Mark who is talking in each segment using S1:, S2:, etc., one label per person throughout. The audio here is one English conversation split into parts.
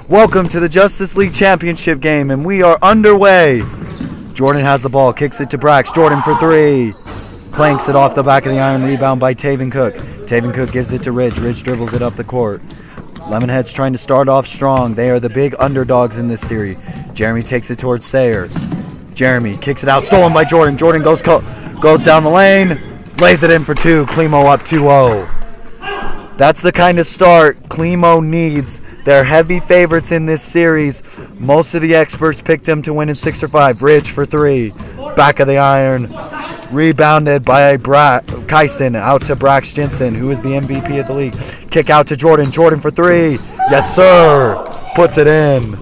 S1: Welcome to the Justice League Championship game, and we are underway. Jordan has the ball, kicks it to Brax. Jordan for three. Clanks it off the back of the iron, rebound by Taven Cook. Taven Cook gives it to Ridge. Ridge dribbles it up the court. Lemonheads trying to start off strong. They are the big underdogs in this series. Jeremy takes it towards Sayer. Jeremy kicks it out, stolen by Jordan. Jordan goes down the lane, lays it in for two. Clemo up 2-0. That's the kind of start Clemo needs. They're heavy favorites in this series. Most of the experts picked them to win in 6 or 5. Ridge for three. Back of the iron. Rebounded by Kyson out to Brax Jensen, who is the MVP of the league. Kick out to Jordan. Jordan for three. Yes, sir. Puts it in.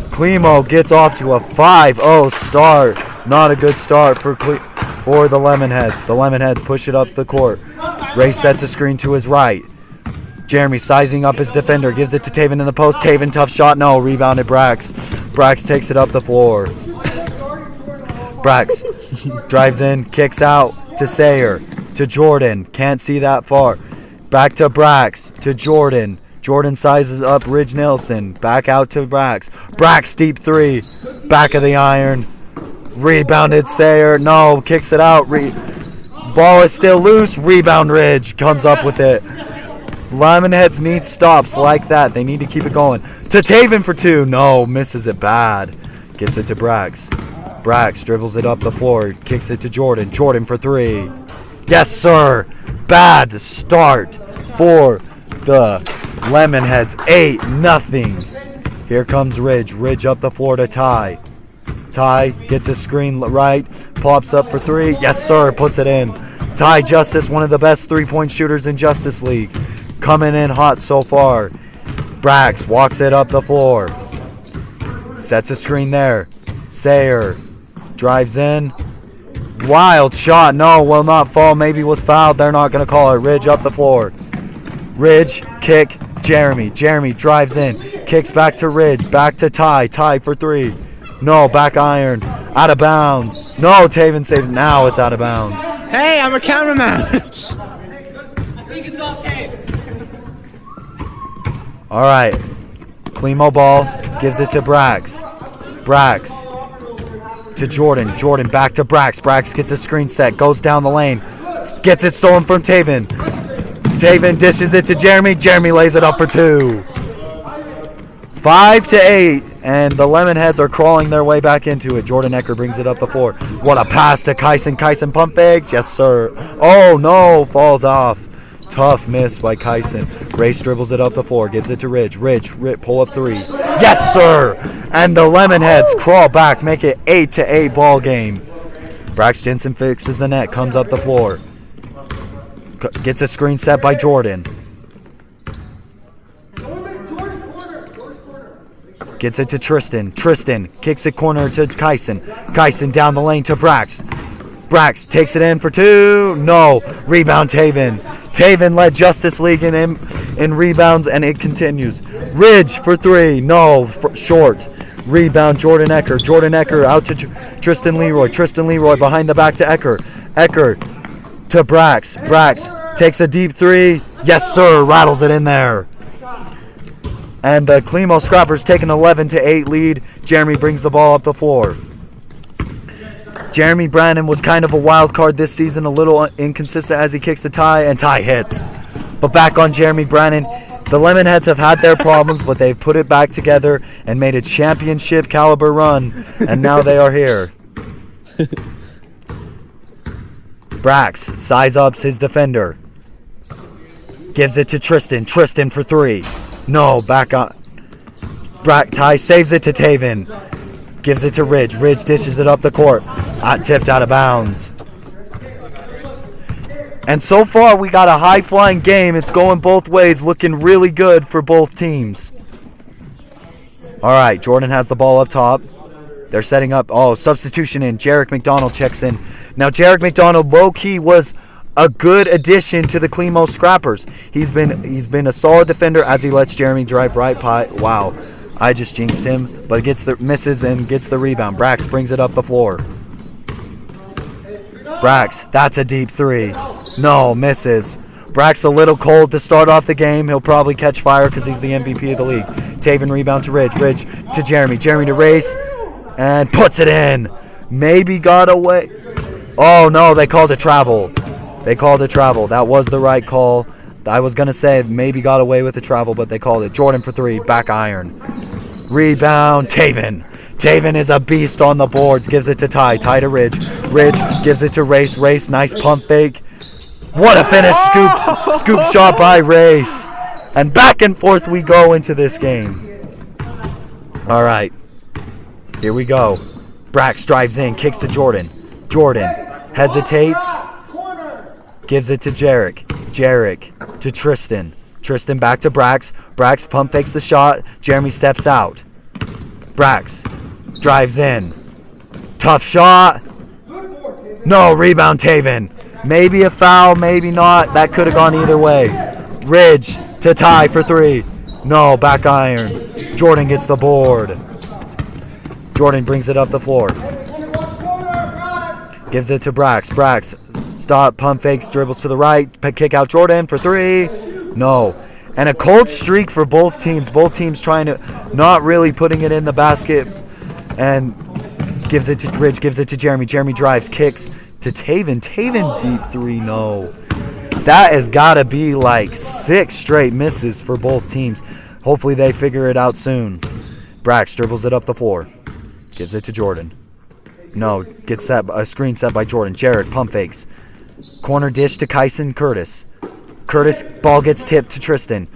S1: Clemo gets off to a 5-0 start. Not a good start for the Lemonheads. The Lemonheads push it up the court. Ray sets a screen to his right. Jeremy sizing up his defender. Gives it to Taven in the post. Taven, tough shot. No. Rebounded Brax. Brax takes it up the floor. Brax drives in. Kicks out to Sayer. To Jordan. Can't see that far. Back to Brax. To Jordan. Jordan sizes up Ridge Nelson. Back out to Brax. Brax deep three. Back of the iron. Rebounded Sayer. No. Kicks it out. Ball is still loose. Rebound Ridge. Comes up with it. Lemonheads need stops like that. They need to keep it going. To Taven for two. No. Misses it bad. Gets it to Brax. Brax dribbles it up the floor. Kicks it to Jordan. Jordan for three. Yes, sir. Bad start for the Lemonheads. 8-0. Here comes Ridge. Ridge up the floor to Ty. Ty gets a screen right, pops up for three. Yes, sir, puts it in. Ty Justice, one of the best three-point shooters in Justice League. Coming in hot so far. Brax walks it up the floor. Sets a screen there. Sayer drives in. Wild shot. No, will not fall. Maybe was fouled. They're not going to call it. Ridge up the floor. Ridge, kick, Jeremy. Jeremy drives in. Kicks back to Ridge. Back to Ty. Ty for three. No, back iron. Out of bounds. No, Taven saves. Now it's out of bounds.
S2: Hey, I'm a cameraman.
S3: I think it's off tape.
S1: All right. Clemo ball. Gives it to Brax. Brax to Jordan. Jordan back to Brax. Brax gets a screen set. Goes down the lane. Gets it stolen from Taven. Taven dishes it to Jeremy. Jeremy lays it up for two. 5-8. And the Lemonheads are crawling their way back into it. Jordan Ecker brings it up the floor. What a pass to Kyson. Kyson pump fakes. Yes, sir. Oh, no. Falls off. Tough miss by Kyson. Race dribbles it up the floor. Gives it to Ridge. Ridge pull up three. Yes, sir. And the Lemonheads crawl back. Make it 8-8 ball game. Brax Jensen fixes the net. Comes up the floor. Gets a screen set by Jordan. Gets it to Tristan. Tristan kicks it corner to Kyson. Kyson down the lane to Brax. Brax takes it in for two. No. Rebound Taven. Taven led Justice League in rebounds, and it continues. Ridge for three. No. Short. Rebound Jordan Ecker. Jordan Ecker out to Tristan Leroy. Tristan Leroy behind the back to Ecker. Ecker to Brax. Brax takes a deep three. Yes, sir. Rattles it in there. And the Clemo Scrappers take an 11-8 lead. Jeremy brings the ball up the floor. Jeremy Brannon was kind of a wild card this season, a little inconsistent as he kicks the Ty, and Ty hits. But back on Jeremy Brannon, the Lemonheads have had their problems, but they've put it back together and made a championship caliber run, and now they are here. Brax size ups his defender. Gives it to Tristan. Tristan for three. No, back on. Ty saves it to Taven. Gives it to Ridge. Ridge dishes it up the court. Tipped out of bounds. And so far, we got a high-flying game. It's going both ways, looking really good for both teams. All right, Jordan has the ball up top. They're setting up. Oh, substitution in. Jarek McDonald checks in. Now, Jarek McDonald, low-key, was a good addition to the Clemo Scrappers. He's been a solid defender as he lets Jeremy drive right by. Wow, I just jinxed him, but misses and gets the rebound. Brax brings it up the floor. Brax, that's a deep three. No, misses. Brax a little cold to start off the game. He'll probably catch fire because he's the MVP of the league. Taven rebound to Ridge. Ridge to Jeremy. Jeremy to Race. And puts it in. Maybe got away. Oh, no, they called a travel. They called a travel. That was the right call. I was going to say maybe got away with the travel, but they called it. Jordan for 3. Back iron. Rebound. Taven. Taven is a beast on the boards. Gives it to Ty. Ty to Ridge. Ridge gives it to Race. Race, nice pump fake. What a finish. Scoop shot by Race. And back and forth we go into this game. All right. Here we go. Brax drives in. Kicks to Jordan. Jordan hesitates. Gives it to Jarek. Jarek to Tristan. Tristan back to Brax. Brax pump fakes the shot. Jeremy steps out. Brax drives in. Tough shot. No, rebound Taven. Maybe a foul, maybe not. That could have gone either way. Ridge to Ty for 3. No, back iron. Jordan gets the board. Jordan brings it up the floor. Gives it to Brax. Brax, stop, pump fakes, dribbles to the right. Kick out Jordan for 3. No. And a cold streak for both teams. Both teams trying to, not really putting it in the basket. And gives it to Ridge, gives it to Jeremy. Jeremy drives, kicks to Taven. Taven deep 3, no. That has got to be like 6 straight misses for both teams. Hopefully they figure it out soon. Brax dribbles it up the floor. Gives it to Jordan. No, gets set, a screen set by Jordan. Jared pump fakes. Corner dish to Kyson Curtis. Curtis, ball gets tipped to Tristan.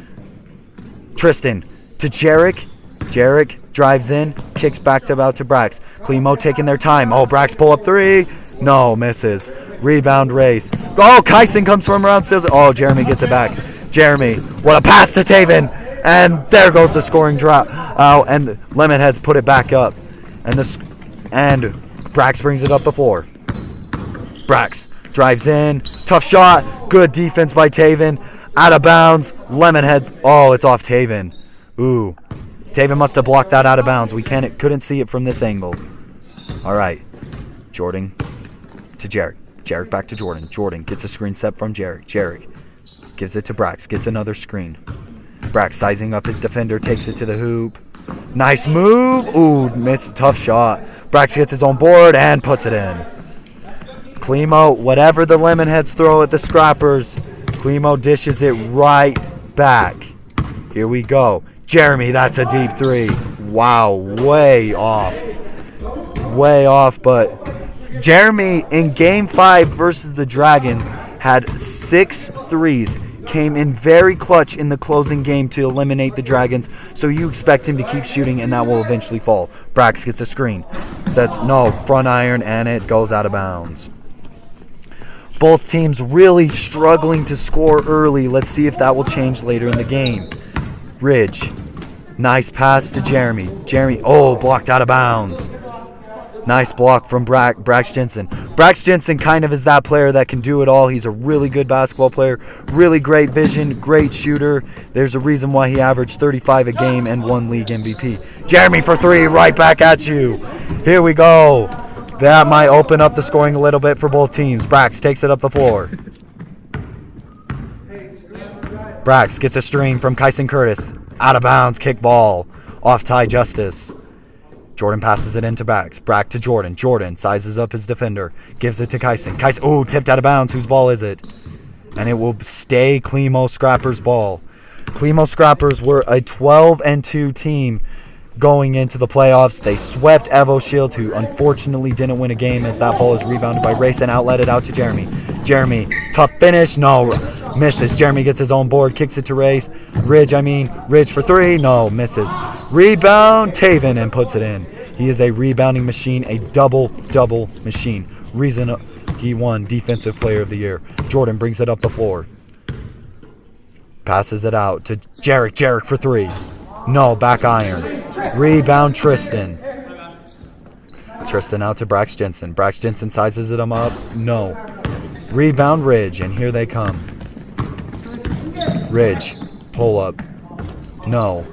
S1: Tristan to Jarek. Jarek drives in, kicks back to Brax. Clemo taking their time. Oh, Brax pull up 3. No, misses. Rebound Race. Oh, Kyson comes from around sales. Oh, Jeremy gets it back. Jeremy, what a pass to Taven. And there goes the scoring drop. Oh, and the Lemonheads put it back up. And Brax brings it up the floor. Brax drives in. Tough shot. Good defense by Taven. Out of bounds. Lemonhead. Oh, it's off Taven. Ooh. Taven must have blocked that out of bounds. We couldn't see it from this angle. All right. Jordan to Jarek. Jarek back to Jordan. Jordan gets a screen set from Jarek. Jarek gives it to Brax. Gets another screen. Brax sizing up his defender. Takes it to the hoop. Nice move. Ooh, missed. Tough shot. Brax gets his own board and puts it in. Clemo, whatever the Lemonheads throw at the Scrappers, Clemo dishes it right back. Here we go. Jeremy, that's a deep 3. Wow, way off. Way off, but Jeremy in Game 5 versus the Dragons had 6 threes. Came in very clutch in the closing game to eliminate the Dragons, so you expect him to keep shooting and that will eventually fall. Brax gets a screen. Sets, no, front iron, and it goes out of bounds. Both teams really struggling to score early. Let's see if that will change later in the game. Ridge. Nice pass to Jeremy. Jeremy, oh, blocked out of bounds. Nice block from Brax Jensen. Brax Jensen kind of is that player that can do it all. He's a really good basketball player. Really great vision, great shooter. There's a reason why he averaged 35 a game and won league MVP. Jeremy for 3, right back at you. Here we go. That might open up the scoring a little bit for both teams. Brax takes it up the floor. Brax gets a string from Kyson Curtis. Out of bounds, kick ball. Off Ty Justice. Jordan passes it into Brax. Brax to Jordan. Jordan sizes up his defender. Gives it to Kyson. Kyson, oh, tipped out of bounds. Whose ball is it? And it will stay Clemo Scrappers' ball. Clemo Scrappers were a 12-2 team going into the playoffs. They swept Evo Shield, who unfortunately didn't win a game as that ball is rebounded by Race and outletted out to Jeremy. Jeremy, tough finish. No, misses. Jeremy gets his own board, kicks it to Race. Ridge for 3. No, misses. Rebound, Taven, and puts it in. He is a rebounding machine, a double machine. Reason he won Defensive Player of the Year. Jordan brings it up the floor. Passes it out to Jarek. Jarek for 3. No, back iron. Rebound, Tristan. Tristan out to Brax Jensen. Brax Jensen sizes it up. No. Rebound, Ridge, and here they come. Ridge, pull up. No.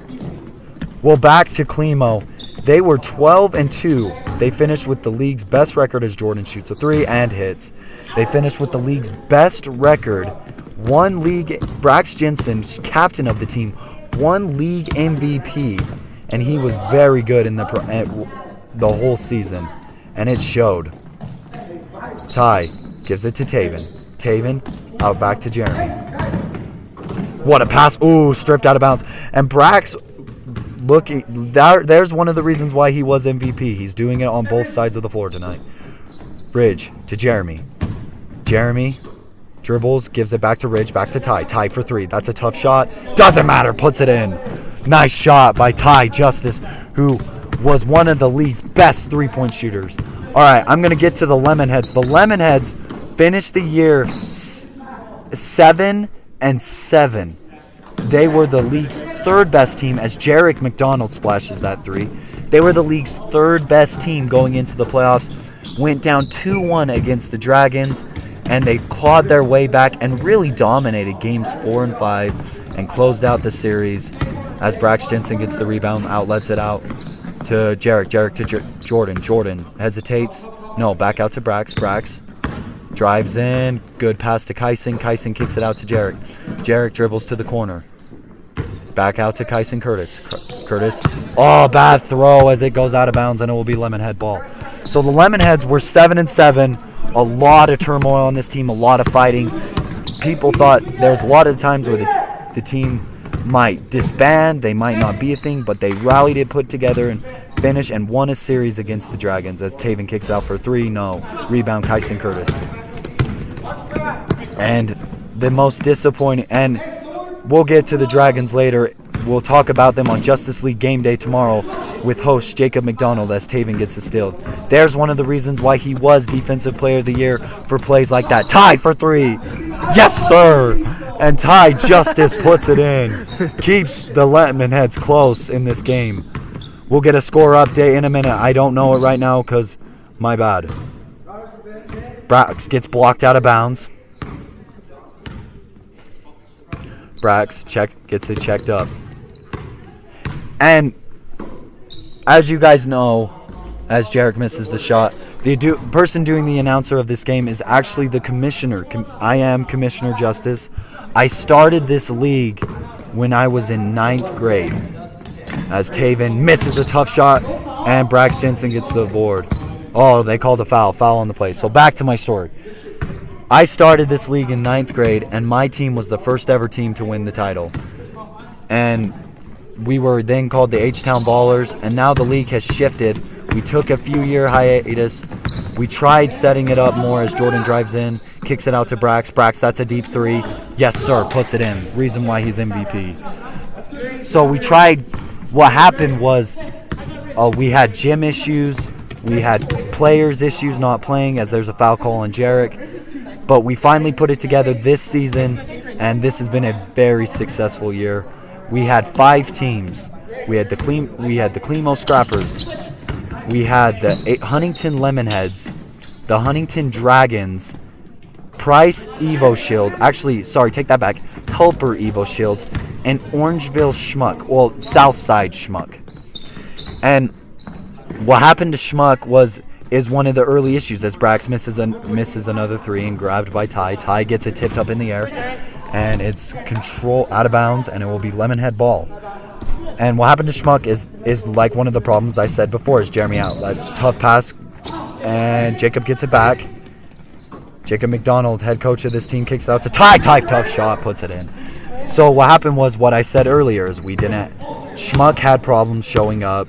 S1: Well, back to Clemo. They were 12-2. They finished with the league's best record as Jordan shoots a 3 and hits. They finished with the league's best record One league, Brax Jensen's captain of the team, one league MVP, and he was very good in the whole season, and it showed. Ty gives it to Taven. Taven out back to Jeremy. What a pass! Ooh, stripped out of bounds. And Brax, there's one of the reasons why he was MVP. He's doing it on both sides of the floor tonight. Ridge to Jeremy. Jeremy dribbles, gives it back to Ridge, back to Ty. Ty for three. That's a tough shot. Doesn't matter. Puts it in. Nice shot by Ty Justice, who was one of the league's best three-point shooters. All right, I'm going to get to the Lemonheads. The Lemonheads finished the year 7-7. They were the league's third best team as Jarek McDonald splashes that three. They were the league's third best team going into the playoffs. Went down 2-1 against the Dragons, and they clawed their way back and really dominated games 4 and 5 and closed out the series as Brax Jensen gets the rebound, outlets it out to Jarek. Jarek to Jordan. Jordan hesitates. No, back out to Brax. Brax drives in. Good pass to Kyson. Kyson kicks it out to Jarek. Jarek dribbles to the corner. Back out to Kyson Curtis. Curtis. Oh, bad throw as it goes out of bounds, and it will be Lemonhead ball. So the Lemonheads were 7-7. A lot of turmoil on this team, a lot of fighting. People thought there's a lot of times where the team might disband, they might not be a thing, but they rallied it, put together, and finished and won a series against the Dragons as Taven kicks out for three. No. Rebound, Kyson Curtis. And the most disappointing, and we'll get to the Dragons later. We'll talk about them on Justice League Game Day tomorrow with host Jacob McDonald as Taven gets a steal. There's one of the reasons why he was Defensive Player of the Year for plays like that. Ty for three. Yes, sir. And Ty Justice puts it in. Keeps the Lemonheads close in this game. We'll get a score update in a minute. I don't know it right now because my bad. Brax gets blocked out of bounds. Brax gets it checked up. And as you guys know, as Jarek misses the shot, the person doing the announcer of this game is actually the commissioner. I am Commissioner Justice. I started this league when I was in 9th grade. As Taven misses a tough shot, and Brax Jensen gets the board. Oh, they called a foul on the play. So back to my story. I started this league in 9th grade, and my team was the first ever team to win the title. And we were then called the H-Town Ballers, and now the league has shifted. We took a few-year hiatus. We tried setting it up more as Jordan drives in, kicks it out to Brax. Brax, that's a deep three. Yes, sir, puts it in. Reason why he's MVP. So we tried. What happened was we had gym issues. We had players issues not playing as there's a foul call on Jarek. But we finally put it together this season, and this has been a very successful year. We had 5 teams. We had the Clemo Scrappers. We had the Huntington Lemonheads, the Huntington Dragons, Price Evo Shield. Actually, sorry, take that back. Helper Evo Shield, and Orangeville Schmuck. Well, Southside Schmuck. And what happened to Schmuck is one of the early issues as Brax misses another three and grabbed by Ty. Ty gets it tipped up in the air, and it's control out of bounds, and it will be Lemonhead ball. And what happened to Schmuck is like one of the problems I said before is Jeremy outlets. Tough pass, and Jacob gets it back. Jacob McDonald, head coach of this team, kicks it out to Ty. Ty, tough shot, puts it in. So what happened was what I said earlier is Schmuck had problems showing up,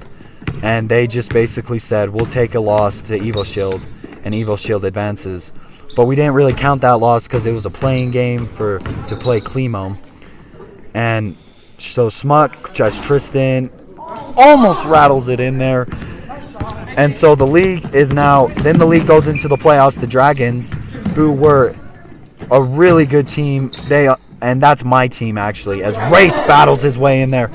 S1: and they just basically said, we'll take a loss to Evo Shield, and Evo Shield advances. But we didn't really count that loss because it was a playing game to play Clemo. And so Schmuck, just Tristan, almost rattles it in there. And so the league then the league goes into the playoffs. The Dragons, who were a really good team, and that's my team actually, as Race battles his way in there.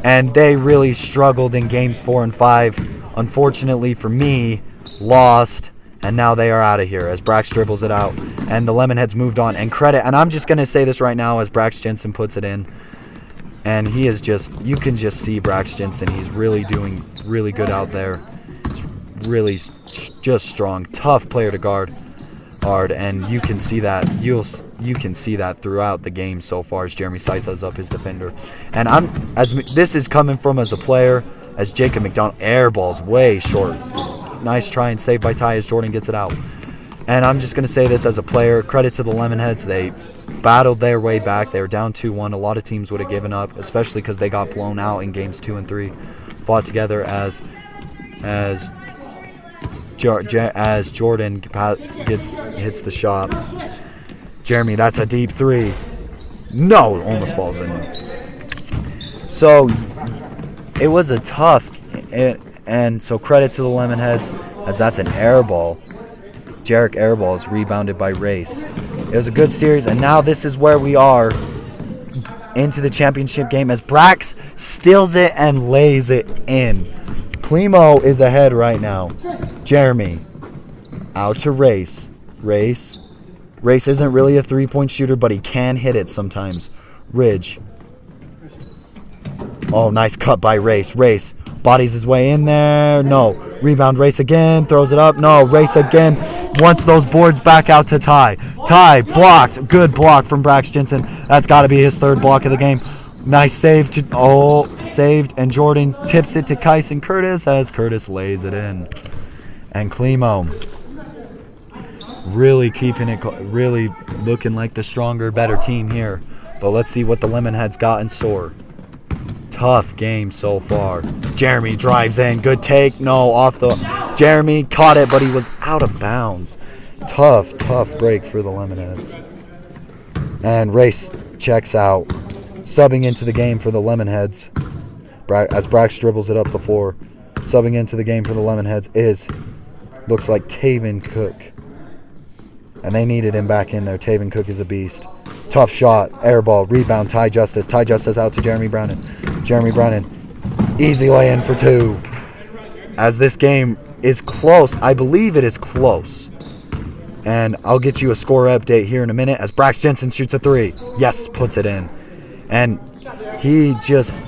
S1: And they really struggled in games 4 and 5. Unfortunately for me, lost, and now they are out of here as Brax dribbles it out. And the Lemonheads moved on. And I'm just going to say this right now as Brax Jensen puts it in. And he is you can just see Brax Jensen. He's really doing really good out there. He's really just strong, tough player to guard. hard, and you can see that you can see that throughout the game so far as Jeremy sizes up his defender. And this is coming from as a player, as Jacob McDonald airballs way short. Nice try and save by Ty as Jordan gets it out. And I'm just going to say this as a player, credit to the Lemonheads. They battled their way back. They were down 2-1. A lot of teams would have given up, especially because they got blown out in games 2 and 3. Fought together as Jordan hits the shot. Jeremy, that's a deep 3. No, almost falls in. So it was a tough, and so credit to the Lemonheads, as that's an air ball. Jarek airball is rebounded by Race. It was a good series, and now this is where we are into the championship game as Brax steals it and lays it in. Clemo is ahead right now. Jeremy out to Race. Race isn't really a three-point shooter, but he can hit it sometimes. Ridge. Oh, nice cut by Race. Race bodies his way in there. No. Rebound. Race again. Throws it up. No. Race again. Wants those boards back out to Ty. Ty blocked. Good block from Brax Jensen. That's got to be his third block of the game. Nice save. Saved. And Jordan tips it to Kyson Curtis as Curtis lays it in. And Clemo really really looking like the stronger, better team here. But let's see what the Lemonheads got in store. Tough game so far. Jeremy drives in. Good take. No, off the... Jeremy caught it, but he was out of bounds. Tough break for the Lemonheads. And Race checks out. Subbing into the game for the Lemonheads, as Brax dribbles it up the floor. Subbing into the game for the Lemonheads looks like Taven Cook. And they needed him back in there. Taven Cook is a beast. Tough shot. Air ball. Rebound. Ty Justice. Ty Justice out to Jeremy Brannon. Jeremy Brannon. Easy lay-in for 2. As this game is close. I believe it is close. And I'll get you a score update here in a minute as Brax Jensen shoots a 3. Yes, puts it in. And he just...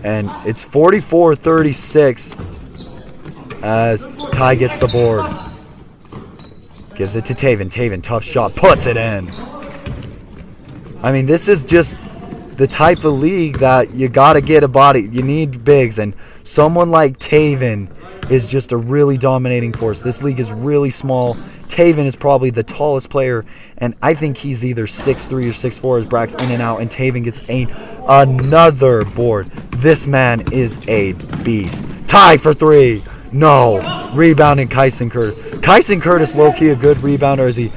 S1: And it's 44-36 as Ty gets the board. Gives it to Taven. Taven, tough shot. Puts it in. I mean, this is just the type of league that you got to get a body. You need bigs. And someone like Taven is just a really dominating force. This league is really small. Taven is probably the tallest player. And I think he's either 6'3 or 6'4 as Brax in and out. And Taven gets another board. This man is a beast. Ty for 3. No. Rebounding Kyson Curtis. Kyson Curtis, low-key a good rebounder as he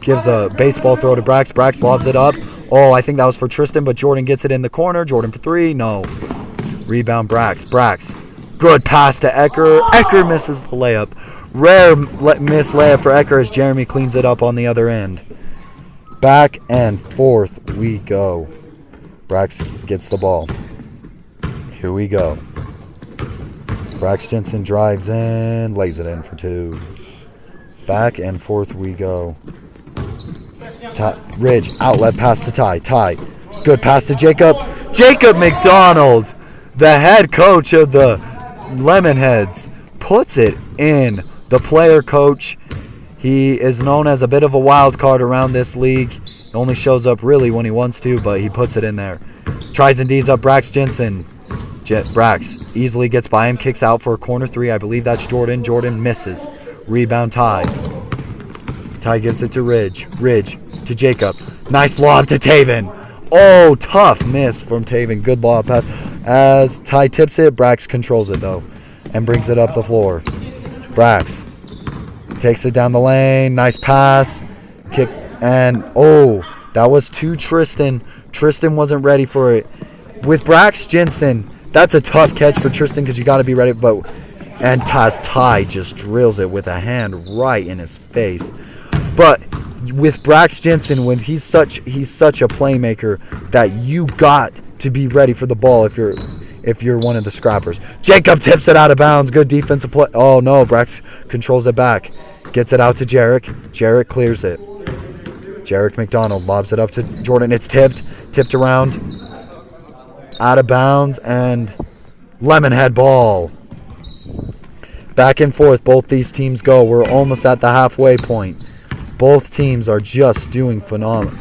S1: gives a baseball throw to Brax. Brax lobs it up. Oh, I think that was for Tristan, but Jordan gets it in the corner. Jordan for 3. No. Rebound Brax. Brax. Good pass to Ecker. Ecker misses the layup. Rare miss layup for Ecker as Jeremy cleans it up on the other end. Back and forth we go. Brax gets the ball. Here we go. Brax Jensen drives in, lays it in for 2. Back and forth we go. Ridge, outlet pass to Ty. Ty, good pass to Jacob. Jacob McDonald, the head coach of the Lemonheads, puts it in. The player coach, he is known as a bit of a wild card around this league. He only shows up really when he wants to, but he puts it in there. Tries and D's up Brax Jensen. Brax easily gets by him, kicks out for a corner 3. I believe that's Jordan. Jordan misses. Rebound Ty. Ty gives it to Ridge. Ridge to Jacob. Nice lob to Taven. Oh, tough miss from Taven. Good lob pass. As Ty tips it, Brax controls it though and brings it up the floor. Brax takes it down the lane. Nice pass. Kick. And, oh, that was to Tristan. Tristan wasn't ready for it. With Brax Jensen, that's a tough catch for Tristan because you got to be ready. And Ty just drills it with a hand right in his face. But with Brax Jensen, when he's such a playmaker that you got to be ready for the ball if you're one of the scrappers. Jacob tips it out of bounds. Good defensive play. Oh no, Brax controls it back. Gets it out to Jarek. Jarek clears it. Jarek McDonald lobs it up to Jordan. It's tipped around. Out of bounds and Lemonhead ball. Back and forth, both these teams go. We're almost at the halfway point. Both teams are just doing phenomenal.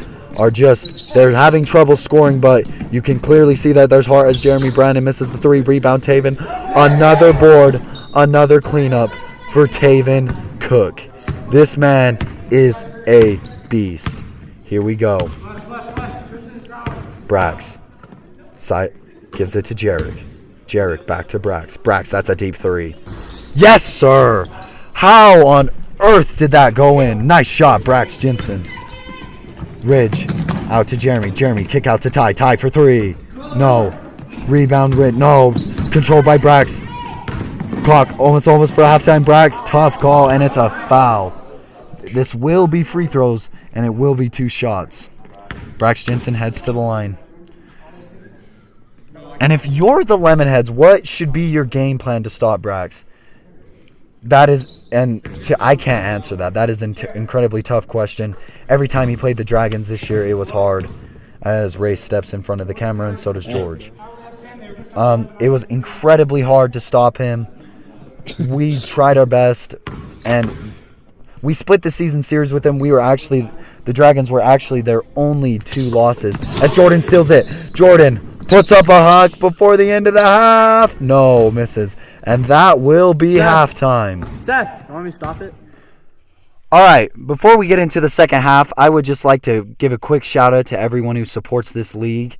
S1: They're having trouble scoring, but you can clearly see that there's heart as Jeremy Brandon misses the 3. Rebound, Taven. Another board, another cleanup for Taven Cook. This man is a beast. Here we go. Brax. Gives it to Jarek. Jarek back to Brax. Brax, that's a deep 3. Yes, sir! How on earth did that go in? Nice shot, Brax Jensen. Ridge, out to Jeremy. Jeremy, kick out to Ty. Ty for 3. No. Rebound, Ridge. No. Controlled by Brax. Clock almost for halftime. Brax, tough call, and it's a foul. This will be free throws, and it will be 2 shots. Brax Jensen heads to the line. And if you're the Lemonheads, what should be your game plan to stop Brax? I can't answer that. That is an incredibly tough question. Every time he played the Dragons this year, it was hard, as Ray steps in front of the camera, and so does George. It was incredibly hard to stop him. We tried our best, and we split the season series with him. The Dragons were actually their only 2 losses. As Jordan steals it. Jordan puts up a huck before the end of the half. No, misses. And that will be halftime.
S2: Seth, you want me to stop it?
S1: All right, before we get into the second half, I would just like to give a quick shout out to everyone who supports this league.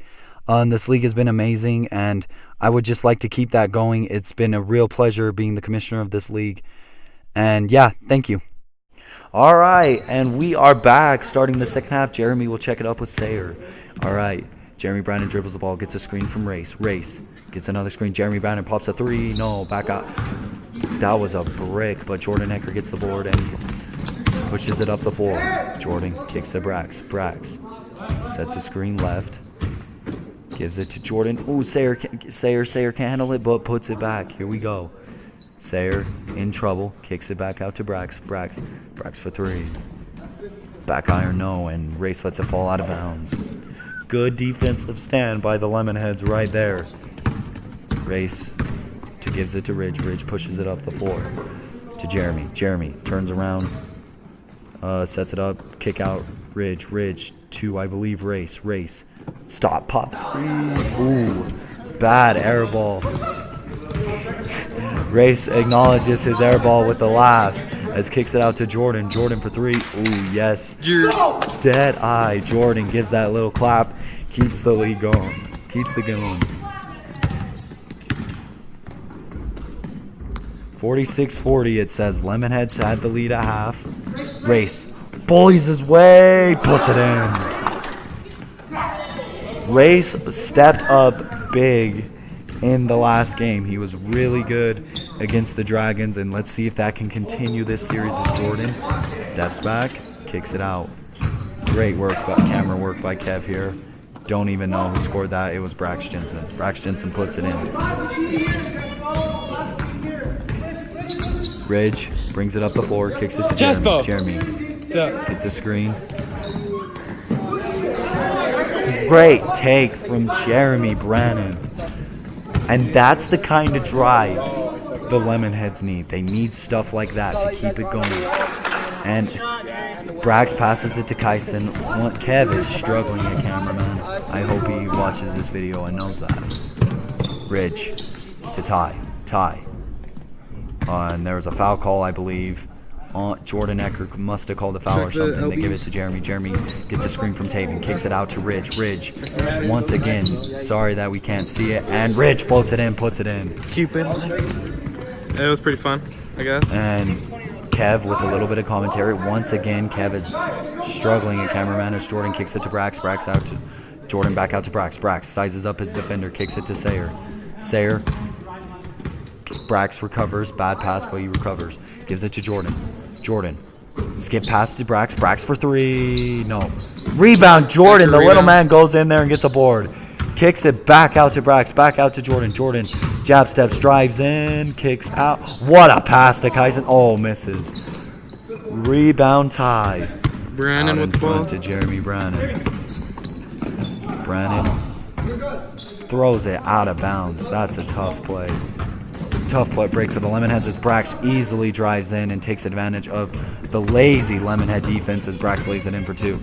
S1: This league has been amazing, and I would just like to keep that going. It's been a real pleasure being the commissioner of this league. And yeah, thank you. All right, and we are back starting the second half. Jeremy will check it up with Sayer. All right, Jeremy Brandon dribbles the ball, gets a screen from Race. Race gets another screen. Jeremy Brandon pops a 3. No, back out. That was a brick, but Jordan Ecker gets the board and pushes it up the floor. Jordan kicks to Brax. Brax sets a screen left. Gives it to Jordan. Ooh, Sayer can't handle it, but puts it back. Here we go. Sayer in trouble. Kicks it back out to Brax. Brax for 3. Back iron, no, and Race lets it fall out of bounds. Good defensive stand by the Lemonheads right there. Race gives it to Ridge. Ridge pushes it up the floor to Jeremy. Jeremy turns around, sets it up, kick out. Ridge to, I believe, Race. Stop, pop 3. Ooh, bad air ball. Race acknowledges his air ball with a laugh as kicks it out to Jordan. Jordan for 3. Ooh, yes. Dead eye. Jordan gives that little clap. Keeps the lead going. Keeps the game going. 46-40, it says. Lemonheads had the lead at half. Race bullies his way. Puts it in. Race stepped up big in the last game. He was really good against the Dragons, and let's see if that can continue this series as Jordan steps back, kicks it out. Great work, camera work by Kev here. Don't even know who scored that. It was Brax Jensen. Brax Jensen puts it in. Ridge brings it up the floor, kicks it to Jeremy. Jeremy gets a screen. Great take from Jeremy Brannon. And that's the kind of drives the Lemonheads need. They need stuff like that to keep it going. And Brax passes it to Kyson. Kev is struggling at cameraman. I hope he watches this video and knows that. Ridge to Ty. And there was a foul call, I believe. Jordan Ecker must have called a foul or something. They give it to Jeremy. Jeremy gets a screen from Taven, kicks it out to Ridge. Once again, sorry that we can't see it. And Ridge floats it in, puts it in.
S4: It was pretty fun, I guess.
S1: And Kev with a little bit of commentary. Once again, Kev is struggling at cameraman as Jordan kicks it to Brax. Brax out to Jordan, back out to Brax. Brax sizes up his defender, kicks it to Sayer. Brax recovers. Bad pass, but he recovers. Gives it to Jordan. Skip pass to Brax. Brax for 3. No. Rebound, Jordan. The little man goes in there and gets a board. Kicks it back out to Brax. Back out to Jordan. Jordan jab steps, drives in, kicks out. What a pass to Kyson. Oh, misses. Rebound tie.
S4: Brannon with the ball.
S1: To Jeremy Brannon. Brannon throws it out of bounds. That's a tough play. Tough break for the Lemonheads as Brax easily drives in and takes advantage of the lazy Lemonhead defense as Brax lays it in for 2.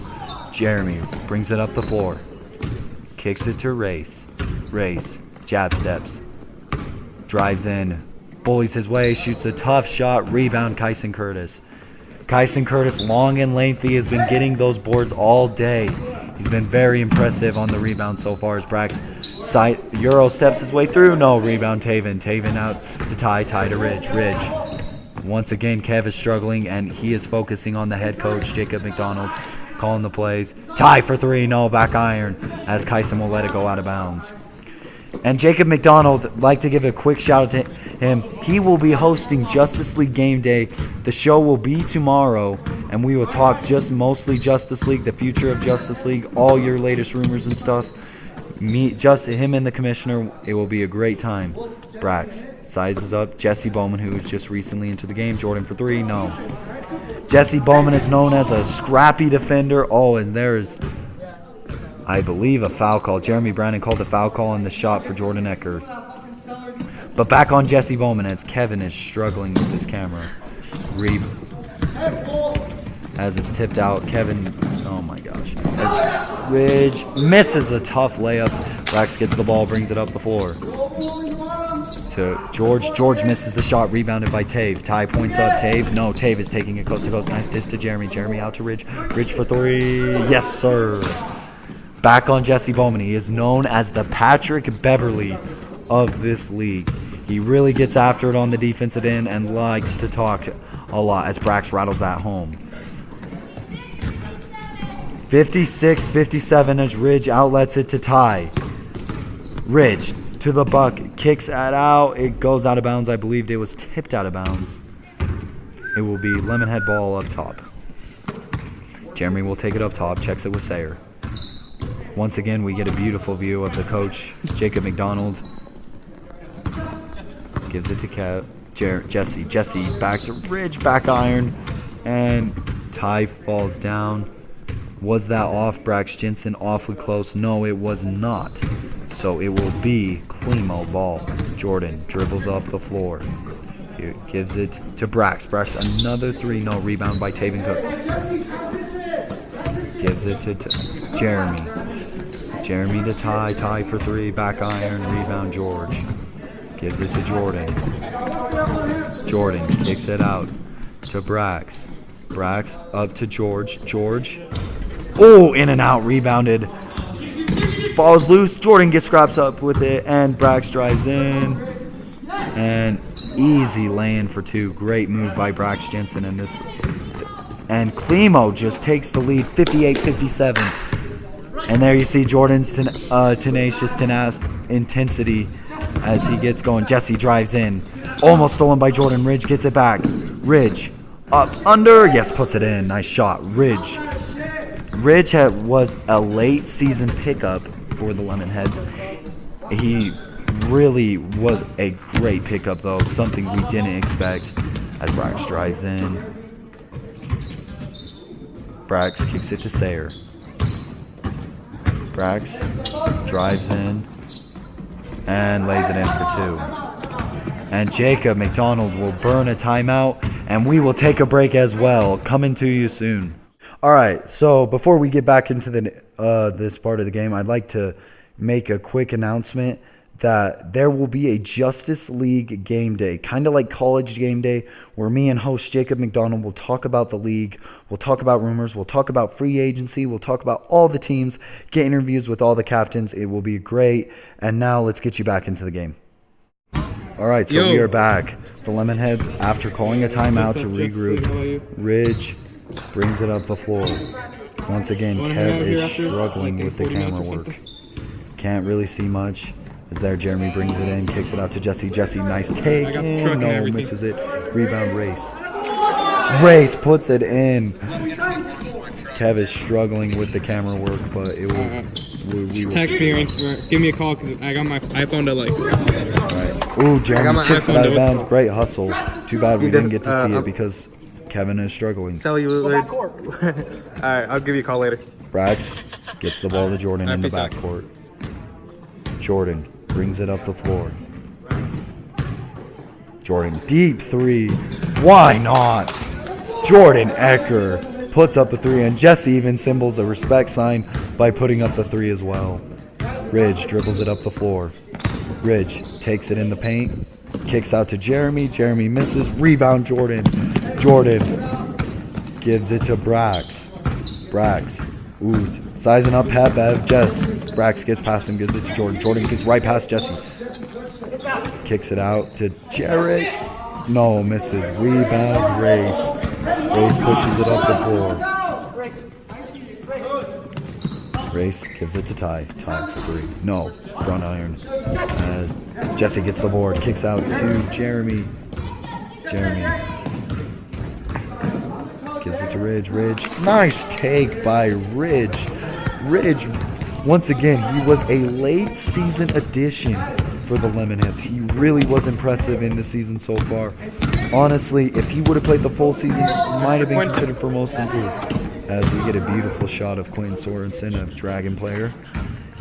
S1: Jeremy brings it up the floor. Kicks it to Race. Race, jab steps. Drives in, bullies his way, shoots a tough shot. Rebound, Kyson Curtis. Kyson Curtis, long and lengthy, has been getting those boards all day. He's been very impressive on the rebound so far as Brax Euro steps his way through. No, rebound Taven. Taven out to Ty to Ridge. Ridge. Once again, Kev is struggling, and he is focusing on the head coach, Jacob McDonald, calling the plays. Ty for 3, no, back iron, as Kyson will let it go out of bounds. And Jacob McDonald, like to give a quick shout out to him. He will be hosting Justice League Game Day. The show will be tomorrow, and we will talk just mostly Justice League, the future of Justice League, all your latest rumors and stuff. Meet just him and the commissioner. It will be a great time. Brax sizes up Jesse Bowman, who was just recently into the game. Jordan for 3, no. Jesse Bowman is known as a scrappy defender. Oh, and there's, I believe, a foul call. Jeremy Brandon called a foul call on the shot for Jordan Ecker. But back on Jesse Bowman as Kevin is struggling with this camera. As it's tipped out, Kevin, oh my gosh. As Ridge misses a tough layup. Brax gets the ball, brings it up the floor to George. George misses the shot, rebounded by Tave. Ty points up, Tave. No, Tave is taking it coast to coast. Nice dish to Jeremy. Jeremy out to Ridge. Ridge for 3. Yes, sir. Back on Jesse Bowman. He is known as the Patrick Beverly of this league. He really gets after it on the defensive end and likes to talk a lot as Brax rattles that home. 56-57 as Ridge outlets it to Ty. Ridge to the buck, kicks it out. It goes out of bounds. I believed it was tipped out of bounds. It will be Lemonhead ball up top. Jeremy will take it up top, checks it with Sayer. Once again, we get a beautiful view of the coach, Jacob McDonald. Gives it to Jesse. Jesse back to Ridge, back iron, and Ty falls down. Was that off? Brax Jensen awfully close. No, it was not. So it will be Clemo ball. Jordan dribbles up the floor. Here, gives it to Brax. Brax another 3. No, rebound by Taven Cook. Gives it to Jeremy. Jeremy to Ty. Ty for 3. Back iron. Rebound George. Gives it to Jordan. Jordan kicks it out to Brax. Brax up to George. George. Oh, in and out, rebounded. Ball's loose. Jordan scraps up with it, and Brax drives in. And easy lay-in for 2. Great move by Brax Jensen in this. And Clemo just takes the lead, 58-57. And there you see Jordan's tenacious intensity as he gets going. Jesse drives in. Almost stolen by Jordan. Ridge gets it back. Ridge up, under. Yes, puts it in. Nice shot. Ridge was a late season pickup for the Lemonheads. He really was a great pickup, though. Something we didn't expect as Brax drives in. Brax kicks it to Sayer. Brax drives in and lays it in for 2. And Jacob McDonald will burn a timeout, and we will take a break as well. Coming to you soon. All right, so before we get back into this part of the game, I'd like to make a quick announcement that there will be a Justice League game day, kind of like college game day, where me and host Jacob McDonald will talk about the league, we'll talk about rumors, we'll talk about free agency, we'll talk about all the teams, get interviews with all the captains. It will be great. And now let's get you back into the game. All right, so we are back. The Lemonheads, after calling a timeout to regroup, Ridge brings it up the floor. Once again, Kev is struggling with the camera work. Can't really see much. As there, Jeremy brings it in, kicks it out to Jesse. Jesse, nice take. No, misses it. Rebound, Race. Race puts it in. Kev is struggling with the camera work, but it will.
S4: Just text me or give me a call because I got my iPhone to like.
S1: All right. Ooh, Jeremy tips it out of bounds. Great hustle. Too bad we didn't get to see it because Kevin is struggling.
S4: Cellular. Alright, I'll give you a call later.
S1: Brax gets the ball to Jordan in the backcourt. Jordan brings it up the floor. Jordan, deep three. Why not? Jordan Ecker puts up a three, and Jesse even symbols a respect sign by putting up the three as well. Ridge dribbles it up the floor. Ridge takes it in the paint, kicks out to Jeremy. Jeremy misses. Rebound Jordan. Jordan gives it to Brax. Brax, ooh, sizing up Bev. Jess. Brax gets past him, gives it to Jordan. Jordan gets right past Jesse. Kicks it out to Jarek. No, misses. Rebound, Race. Race pushes it up the floor. Race gives it to Ty. Ty for three. No, front iron. As Jesse gets the board, kicks out to Jeremy. Jeremy gives it to Ridge. Ridge. Nice take by Ridge. Ridge, once again, he was a late season addition for the Lemonheads. He really was impressive in the season so far. Honestly, if he would have played the full season, might have been considered for most improved. As we get a beautiful shot of Quinn Sorensen, a Dragon player.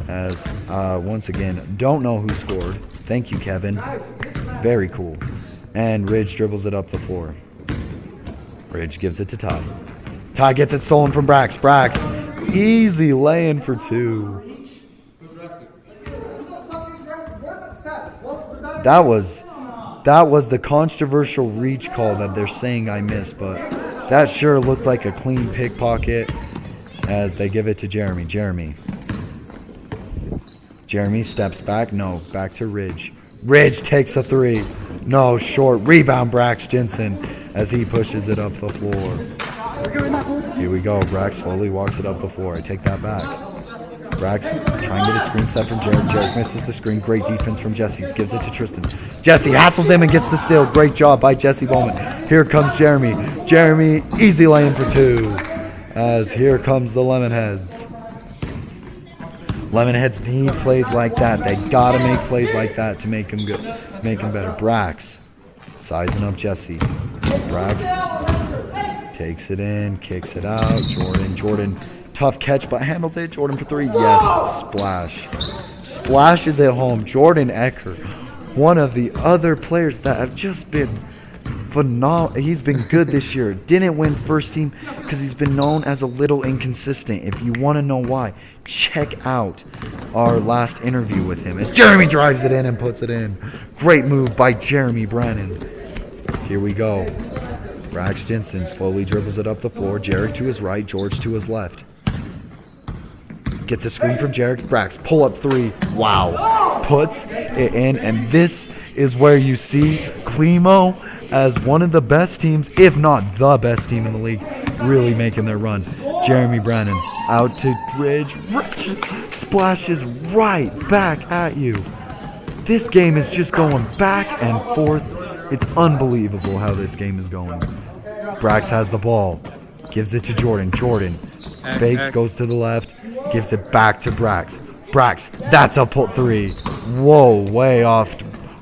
S1: As, once again, don't know who scored. Thank you, Kevin. Very cool. And Ridge dribbles it up the floor. Ridge gives it to Ty. Ty gets it stolen from Brax. Brax, easy lay-in for two. That was the controversial reach call that they're saying I missed, but that sure looked like a clean pickpocket as they give it to Jeremy. Jeremy steps back. No, back to Ridge. Ridge takes a three. No, short. Rebound Brax Jensen as he pushes it up the floor. Here we go. Brax slowly walks it up the floor. I take that back. Brax trying to get a screen set from Jarek. Jarek misses the screen. Great defense from Jesse. Gives it to Tristan. Jesse hassles him and gets the steal. Great job by Jesse Bowman. Here comes Jeremy. Jeremy, easy lane for two. As here comes the Lemonheads. Lemonheads need plays like that. They gotta make plays like that to make him good, make him better. Brax sizing up Jesse. Brax takes it in, kicks it out. Jordan, tough catch but handles it. Jordan for three. Yes, splash. Splash is at home. Jordan Ecker, one of the other players that have just been phenomenal. He's been good this year. Didn't win first team because he's been known as a little inconsistent. If you want to know why, check out our last interview with him as Jeremy drives it in and puts it in. Great move by Jeremy Brannon. Here we go. Brax Jensen slowly dribbles it up the floor. Jarek to his right, George to his left. Gets a screen from Jarek. Brax, pull up three. Wow. Puts it in, and this is where you see Clemo as one of the best teams, if not the best team in the league, really making their run. Jeremy Brannon out to Ridge. Splashes right back at you. This game is just going back and forth. It's unbelievable how this game is going. Brax has the ball. Gives it to Jordan. Jordan fakes, goes to the left. Gives it back to Brax. Brax, that's a pull three. Whoa, way off.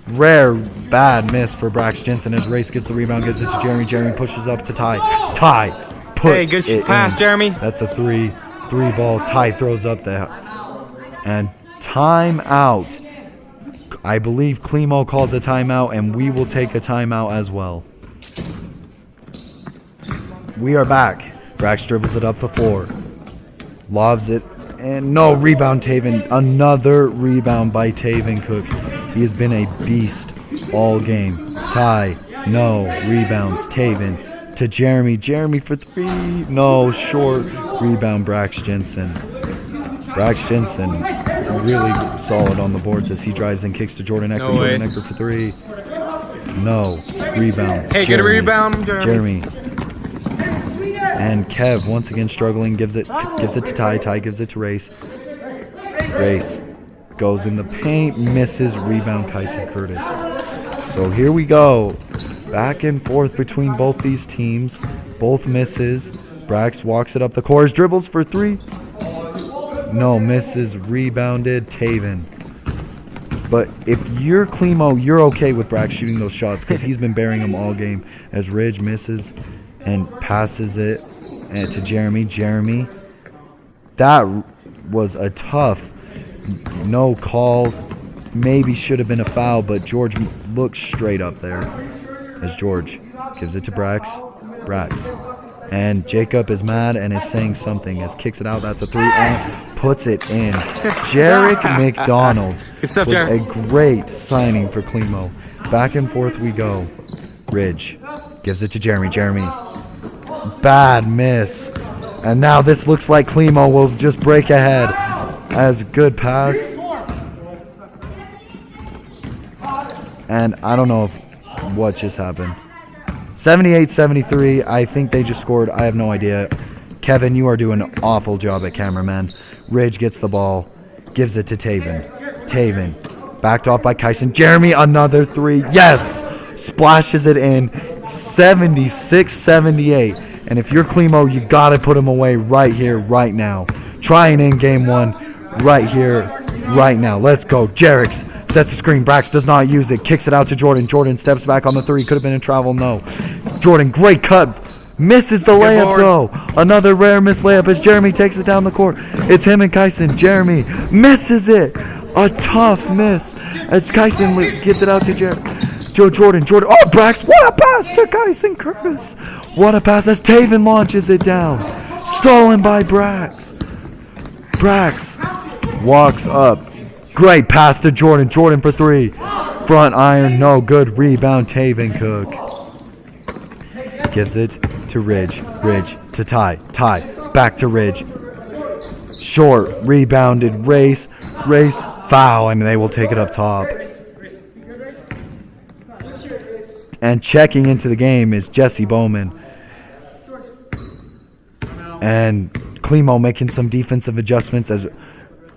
S1: Rare bad miss for Brax Jensen as Race gets the rebound, gives it to Jeremy. Jeremy pushes up to Ty. Ty puts
S4: good
S1: it
S4: pass,
S1: in.
S4: Jeremy.
S1: That's a three ball. Ty throws up there. And timeout. I believe Clemo called the timeout, and we will take a timeout as well. We are back. Brax dribbles it up the floor. Lobs it. And no rebound, Taven. Another rebound by Taven Cook. He has been a beast all game. Ty, no rebounds. Taven to Jeremy. Jeremy for three. No, short. Rebound, Brax Jensen. Brax Jensen really solid on the boards as he drives and kicks to Jordan Ecker.
S4: No
S1: Jordan Ecker for three. No. Rebound.
S4: Hey,
S1: Jeremy.
S4: get a rebound,
S1: Jeremy. And Kev once again struggling, gives it to Ty. Ty gives it to Race. Race goes in the paint, misses. Rebound, Kyson Curtis. So here we go. Back and forth between both these teams. Both misses. Brax walks it up the course, dribbles for three. No, misses. Rebounded. Taven. But if you're Clemo, you're okay with Brax shooting those shots because he's been bearing them all game. As Ridge misses and passes it to Jeremy. Jeremy, that was a tough no call. Maybe should have been a foul, but George looked straight up there. as George gives it to Brax. And Jacob is mad and is saying something as kicks it out. That's a 3 and puts it in. Jarek McDonald
S4: Good stuff,
S1: was a
S4: Jarek.
S1: great signing for Clemo. Back and forth we go. Ridge gives it to Jeremy. Bad miss. And now this looks like Clemo will just break ahead as a good pass. And I don't know what just happened. 78-73. I think they just scored. I have no idea. Kevin, you are doing an awful job at cameraman. Ridge gets the ball. Gives it to Taven. Backed off by Kyson. Jeremy, another 3. Yes! Splashes it in. 76-78. And if you're Clemo, you got to put him away right here, right now. Try and end game 1 right here, right now. Let's go. Jarek sets the screen. Brax does not use it. Kicks it out to Jordan. Jordan steps back on the 3. Could have been in travel. No. Jordan, great cut. Misses the layup, though. Another rare missed layup as Jeremy takes it down the court. It's him and Kyson. Jeremy misses it. A tough miss as Kyson gets it out to Jordan. Oh, Brax. What a pass to Kyson Curtis. What a pass as Taven launches it down. Stolen by Brax. Brax walks up. Great pass to Jordan. Jordan for 3. Front iron, no good. Rebound, Taven Cook. Gives it to Ridge. Ridge to Ty. Ty back to Ridge. Short, rebounded, race, foul, and they will take it up top. And checking into the game is Jesse Bowman. And Clemo making some defensive adjustments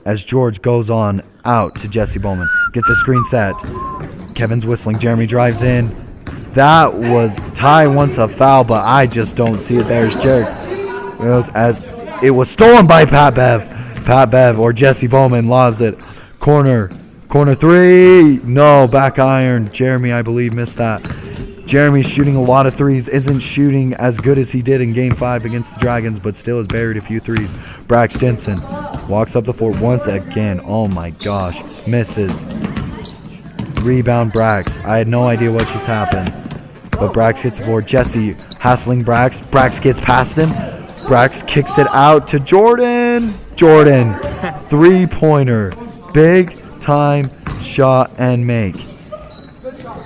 S1: as George goes on out to Jesse Bowman. Gets a screen set. Kevin's whistling. Jeremy drives in. That was Ty wants a foul, but I just don't see it. There's Jarek. As it was stolen by Pat Bev or Jesse Bowman lobs it. Corner 3. No, back iron. Jeremy, I believe, missed that. Jeremy's shooting a lot of 3s. Isn't shooting as good as he did in Game 5 against the Dragons, but still has buried a few 3s. Brax Jensen walks up the floor once again. Oh my gosh. Misses. Rebound Brax. I had no idea what just happened. But Brax hits the board. Jesse hassling Brax. Brax gets past him. Brax kicks it out to Jordan. Jordan. 3-pointer. Big time shot and make.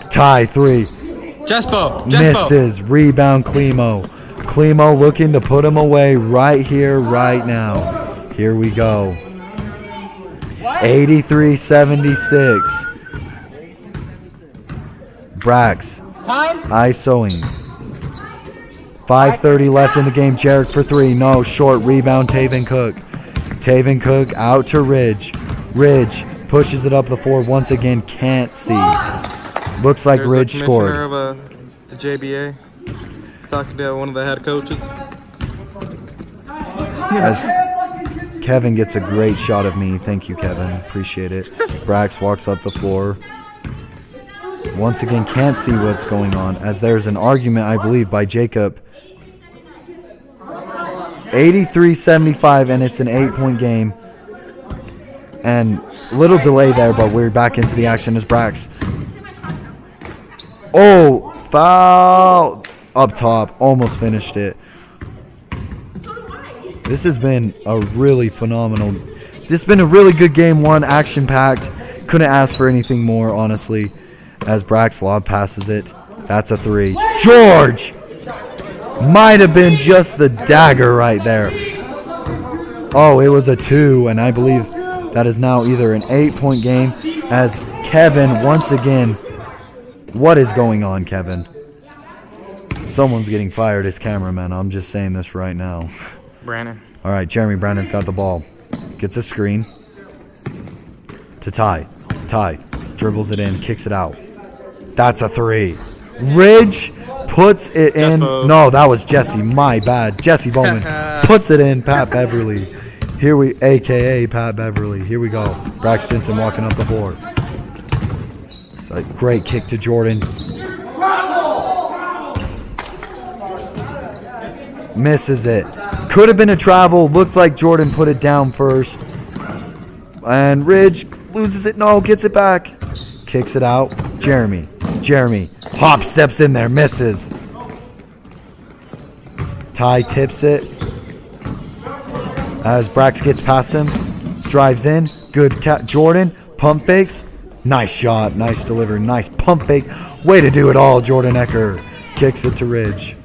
S1: Tie 3.
S4: Jespo.
S1: Misses. Rebound Clemo. Clemo looking to put him away right here, right now. Here we go. 83-76. Brax.
S3: Time.
S1: ISOing. 5:30 left in the game. Jarek for 3. No. Short. Rebound Taven Cook. Taven Cook out to Ridge. Ridge pushes it up the floor once again. Can't see. Looks like
S4: There's
S1: Ridge
S4: the
S1: scored.
S4: commissioner of the JBA talking to one of the head coaches.
S1: As Kevin gets a great shot of me. Thank you, Kevin. Appreciate it. Brax walks up the floor. Once again, can't see what's going on as there's an argument, I believe, by Jacob. 83-75, and it's an 8-point game. And little delay there, but we're back into the action as Brax. Oh, foul up top. Almost finished it. This has been a really phenomenal. This has been a really good game 1, action-packed. Couldn't ask for anything more, honestly. As Brax lob passes it. That's a 3. George! Might have been just the dagger right there. Oh, it was a 2, and I believe that is now either an 8-point game as Kevin, once again, what is going on, Kevin? Someone's getting fired as cameraman. I'm just saying this right now.
S4: Brandon.
S1: All right, Jeremy Brandon's got the ball. Gets a screen to Ty. Ty dribbles it in, kicks it out. That's a 3. Ridge puts it in. No, that was Jesse. My bad. Jesse Bowman puts it in. Pat Beverly. AKA Pat Beverly. Here we go. Brax Jensen walking up the floor. It's a great kick to Jordan. Misses it. Could have been a travel. Looked like Jordan put it down first. And Ridge loses it. No, gets it back. Kicks it out. Jeremy. Jeremy hop steps in there, misses. Ty tips it as Brax gets past him, drives in, good cat. Jordan pump fakes, nice shot, nice delivery, nice pump fake, way to do it all. Jordan Ecker kicks it to Ridge.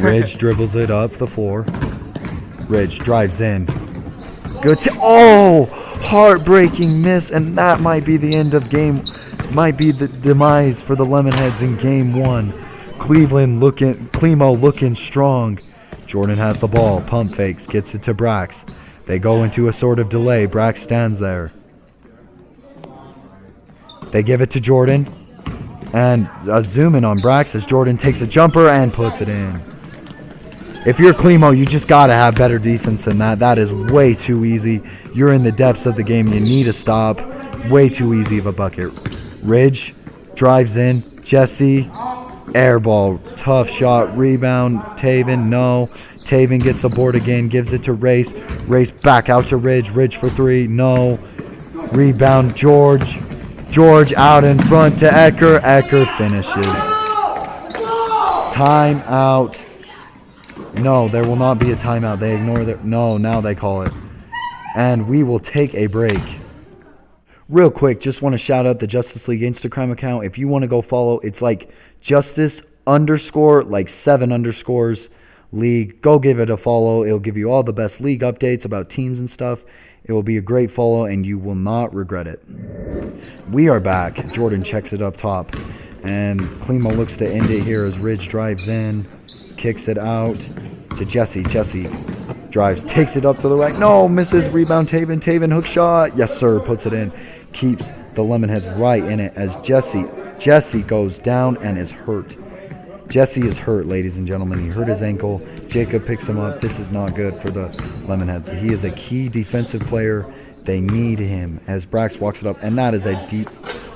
S1: Ridge dribbles it up the floor. Ridge drives in, good oh, heartbreaking miss, and that might be the end of game, might be the demise for the Lemonheads in game 1. Clemo looking strong. Jordan has the ball, pump fakes, gets it to Brax. They go into a sort of delay. Brax stands there. They give it to Jordan. And a zoom in on Brax as Jordan takes a jumper and puts it in. If you're Clemo, you just got to have better defense than that. That is way too easy. You're in the depths of the game. You need to stop. Way too easy of a bucket. Ridge drives in. Jesse. Air ball, tough shot, rebound, Taven, no. Taven gets a board again, gives it to Race. Race back out to Ridge, Ridge for 3, no. Rebound, George. George out in front to Ecker. Ecker finishes. Timeout. No, there will not be a timeout. They ignore their, no, now they call it. And we will take a break. Real quick, just want to shout out the Justice League Instagram account. If you want to go follow, it's like Justice _ like 7 underscores league. Go give it a follow. It'll give you all the best league updates about teams and stuff. It will be a great follow and you will not regret it. We are back. Jordan checks it up top. And Clemo looks to end it here as Ridge drives in. Kicks it out to Jesse. Jesse drives, takes it up to the right. No, misses. Rebound Taven. Taven hook shot. Yes, sir. Puts it in. Keeps the Lemonheads right in it as Jesse goes down and is hurt. Jesse is hurt, ladies and gentlemen. He hurt his ankle. Jacob picks him up. This is not good for the Lemonheads. He is a key defensive player. They need him as Brax walks it up. And that is a deep...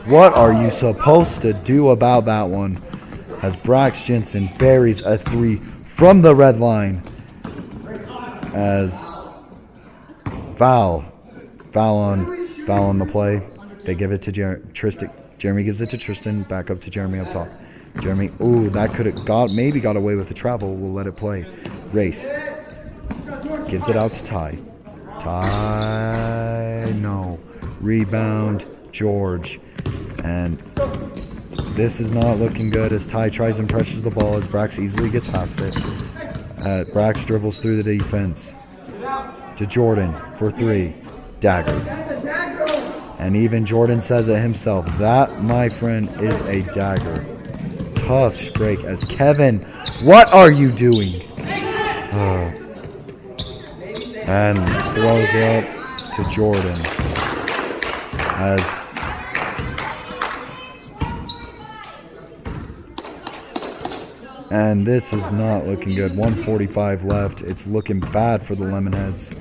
S1: What are you supposed to do about that one? As Brax Jensen buries a 3 from the red line. As foul on the play. They give it to Tristan. Jeremy gives it to Tristan. Back up to Jeremy up top. Jeremy, ooh, that could have maybe got away with the travel. We'll let it play. Race. Gives it out to Ty. Ty, no. Rebound, George. And this is not looking good as Ty tries and pressures the ball as Brax easily gets past it. Brax dribbles through the defense to Jordan for 3. Dagger. And even Jordan says it himself. That, my friend, is a dagger. Tough break as Kevin, what are you doing? And throws it up to Jordan. And this is not looking good. 1:45 left. It's looking bad for the Lemonheads.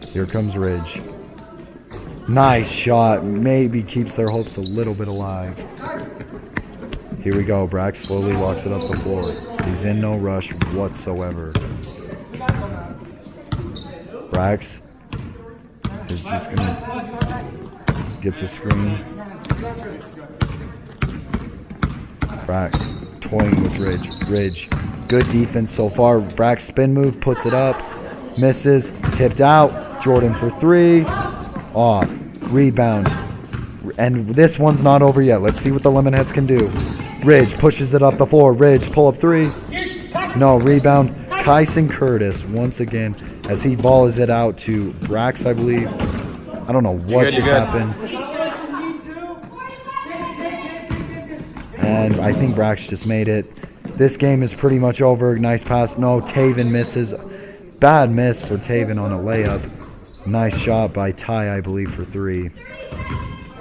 S1: Here comes Ridge. Nice shot. Maybe keeps their hopes a little bit alive. Here we go. Brax slowly walks it up the floor. He's in no rush whatsoever. Brax is just gets a screen. Brax toying with Ridge. Ridge, good defense so far. Brax spin move, puts it up, misses, tipped out. Jordan for 3, off, rebound. And this one's not over yet. Let's see what the Lemonheads can do. Ridge pushes it up the floor. Ridge, pull up 3. No, rebound. Kyson Curtis once again as he volleys it out to Brax, I believe. I don't know what just happened. And I think Brax just made it. This game is pretty much over. Nice pass. No, Taven misses. Bad miss for Taven on a layup. Nice shot by Ty, I believe, for 3.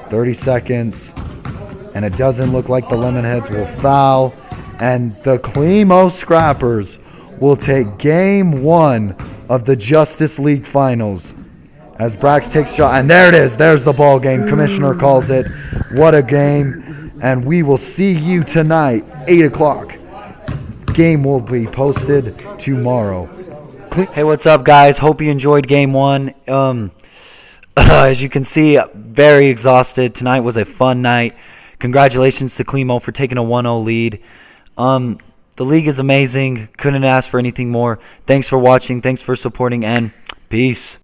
S1: 30 seconds. And it doesn't look like the Lemonheads will foul. And the Clemo Scrappers will take game 1 of the Justice League Finals. As Brax takes shot. And there it is. There's the ball game. Commissioner calls it. What a game. And we will see you tonight, 8 o'clock. Game will be posted tomorrow.
S2: Hey, what's up, guys? Hope you enjoyed game 1. As you can see, very exhausted. Tonight was a fun night. Congratulations to Clemo for taking a 1-0 lead. The league is amazing. Couldn't ask for anything more. Thanks for watching. Thanks for supporting, and peace.